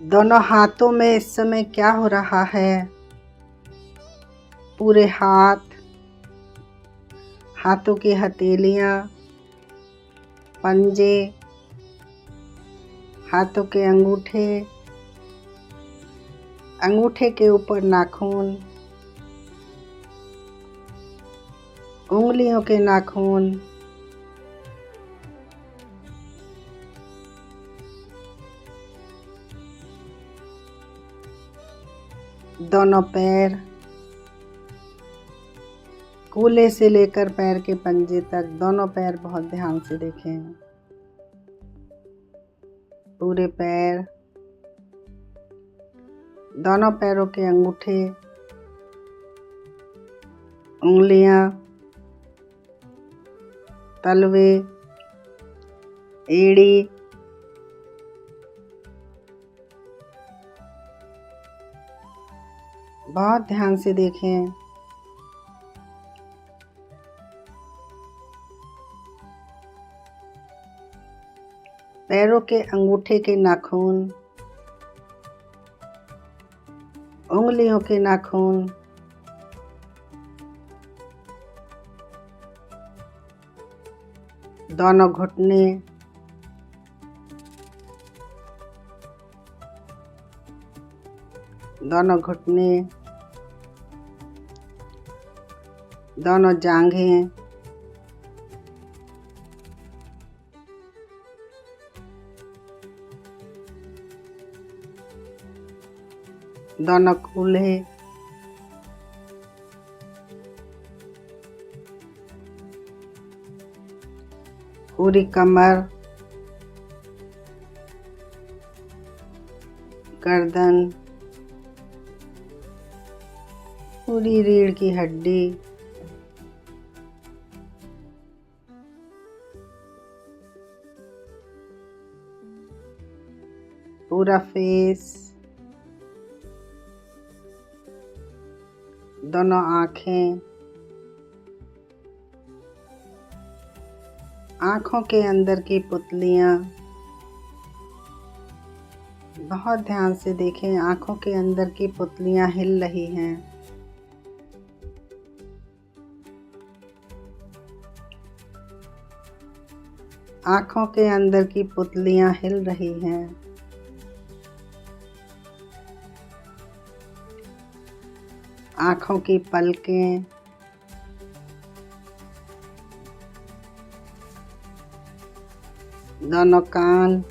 दोनों हाथों में इस समय क्या हो रहा है? पूरे हाथ, हाथों की हथेलियां, पंजे, हाथों के अंगूठे, अंगूठे के ऊपर नाखून, उंगलियों के नाखून, दोनों पैर, कूल्हे से लेकर पैर के पंजे तक दोनों पैर बहुत ध्यान से देखें। पूरे पैर, दोनों पैरों के अंगूठे, उंगलियां, तलवे, एड़ी, बहुत ध्यान से देखें। पैरों के अंगूठे के नाखून, उंगलियों के नाखून, दोनों घुटने, दोनों घुटने, दोनों जांघें, दोनों कूल्हे, पूरी कमर, गर्दन, पूरी रीढ़ की हड्डी, पूरा फेस, दोनों आँखें, आँखों के अंदर की पुतलियाँ, बहुत ध्यान से देखें। आँखों के अंदर की पुतलियाँ हिल रही हैं। आँखों के अंदर की पुतलियाँ हिल रही हैं। आँखों की पलकें, दोनों कान,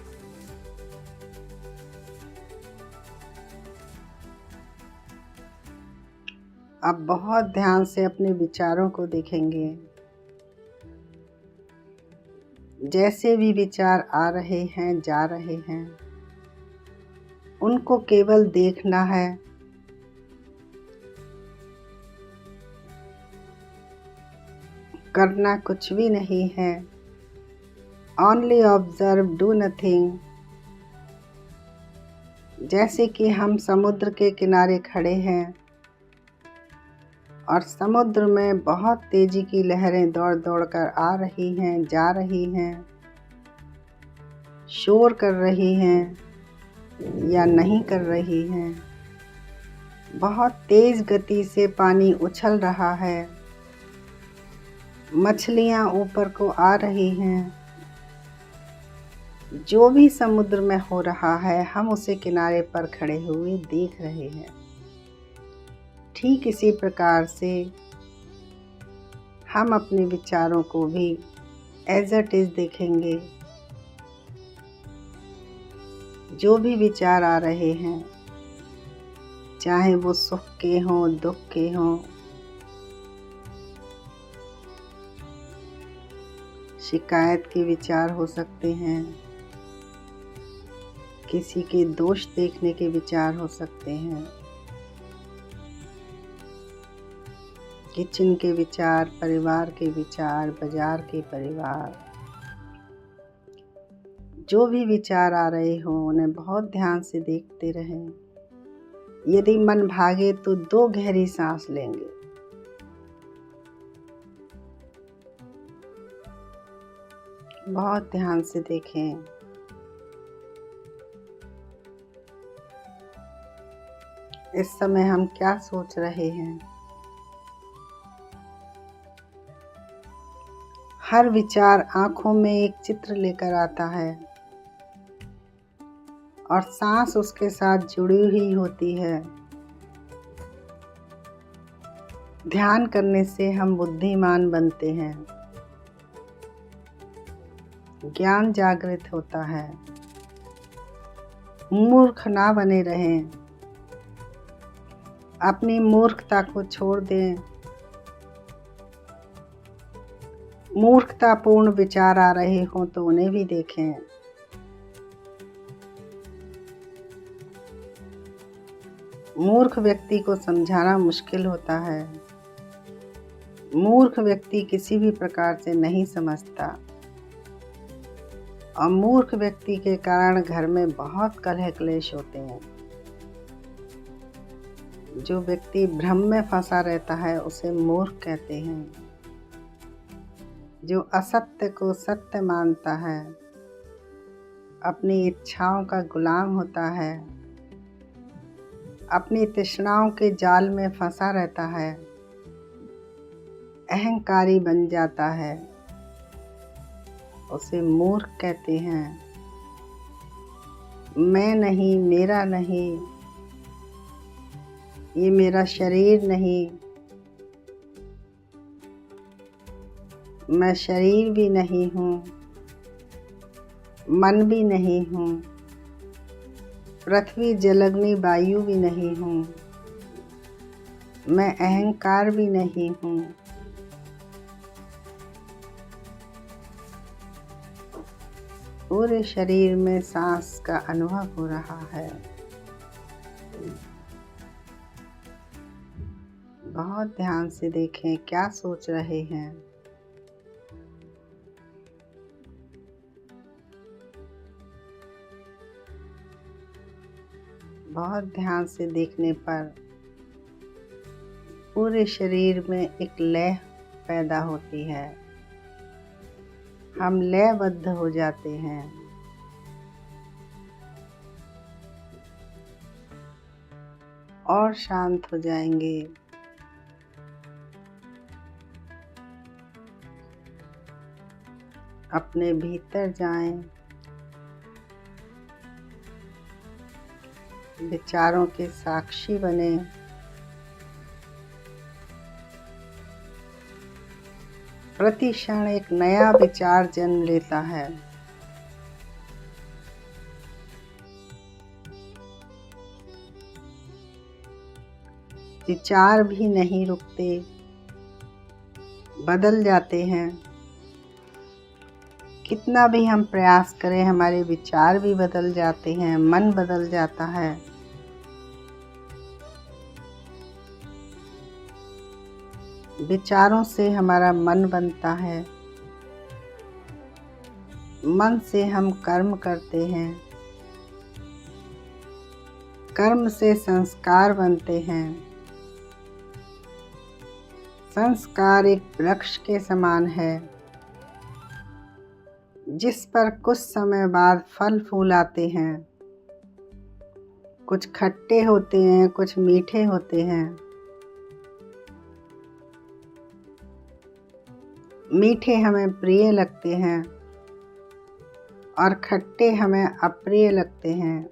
अब बहुत ध्यान से अपने विचारों को देखेंगे। जैसे भी विचार आ रहे हैं, जा रहे हैं, उनको केवल देखना है। करना कुछ भी नहीं है। Only observe, do nothing। जैसे कि हम समुद्र के किनारे खड़े हैं और समुद्र में बहुत तेजी की लहरें दौड़ दौड़ कर आ रही हैं, जा रही हैं, शोर कर रही हैं या नहीं कर रही हैं। बहुत तेज गति से पानी उछल रहा है, मछलियाँ ऊपर को आ रही हैं। जो भी समुद्र में हो रहा है, हम उसे किनारे पर खड़े हुए देख रहे हैं। ठीक इसी प्रकार से हम अपने विचारों को भी एज इट इज देखेंगे। जो भी विचार आ रहे हैं, चाहे वो सुख के हों, दुख के हों, शिकायत के विचार हो सकते हैं, किसी के दोष देखने के विचार हो सकते हैं, किचन के विचार, परिवार के विचार, बाजार के परिवार, जो भी विचार आ रहे हों उन्हें बहुत ध्यान से देखते रहें। यदि मन भागे तो 2 गहरी सांस लेंगे। बहुत ध्यान से देखें। इस समय हम क्या सोच रहे हैं। हर विचार आंखों में एक चित्र लेकर आता है और सांस उसके साथ जुड़ी हुई होती है। ध्यान करने से हम बुद्धिमान बनते हैं, ज्ञान जागृत होता है। मूर्ख ना बने रहें, अपनी मूर्खता को छोड़ दें। मूर्खतापूर्ण विचार आ रहे हों तो उन्हें भी देखें। मूर्ख व्यक्ति को समझाना मुश्किल होता है। मूर्ख व्यक्ति किसी भी प्रकार से नहीं समझता और मूर्ख व्यक्ति के कारण घर में बहुत कलह क्लेश होते हैं। जो व्यक्ति भ्रम में फंसा रहता है उसे मूर्ख कहते हैं। जो असत्य को सत्य मानता है, अपनी इच्छाओं का गुलाम होता है, अपनी तृष्णाओं के जाल में फंसा रहता है, अहंकारी बन जाता है, उसे मूर्ख कहते हैं। मैं नहीं, मेरा नहीं, ये मेरा शरीर नहीं, मैं शरीर भी नहीं हूँ, मन भी नहीं हूँ, पृथ्वी जलग्नि वायु भी नहीं हूँ, मैं अहंकार भी नहीं हूँ। पूरे शरीर में सांस का अनुभव हो रहा है। बहुत ध्यान से देखें क्या सोच रहे हैं। बहुत ध्यान से देखने पर पूरे शरीर में एक लय पैदा होती है। हम लयबद्ध हो जाते हैं। और शांत हो जाएंगे। अपने भीतर जाएं। विचारों के साक्षी बने। प्रति क्षण एक नया विचार जन्म लेता है। विचार भी नहीं रुकते, बदल जाते हैं। कितना भी हम प्रयास करें, हमारे विचार भी बदल जाते हैं, मन बदल जाता है। विचारों से हमारा मन बनता है। मन से हम कर्म करते हैं। कर्म से संस्कार बनते हैं। संस्कार एक वृक्ष के समान है, जिस पर कुछ समय बाद फल फूल आते हैं। कुछ खट्टे होते हैं, कुछ मीठे होते हैं। मीठे हमें प्रिय लगते हैं और खट्टे हमें अप्रिय लगते हैं।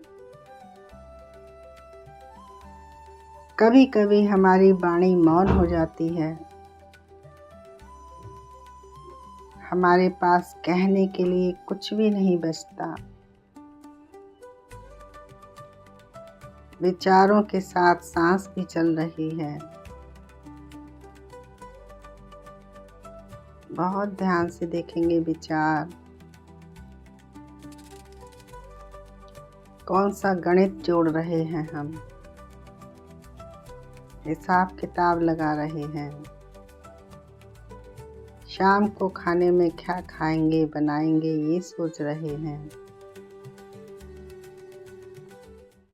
कभी कभी हमारी वाणी मौन हो जाती है। हमारे पास कहने के लिए कुछ भी नहीं बचता। विचारों के साथ सांस भी चल रही है। बहुत ध्यान से देखेंगे विचार। कौन सा गणित जोड़ रहे हैं हम, हिसाब किताब लगा रहे हैं। शाम को खाने में क्या खाएंगे, बनाएंगे, ये सोच रहे हैं।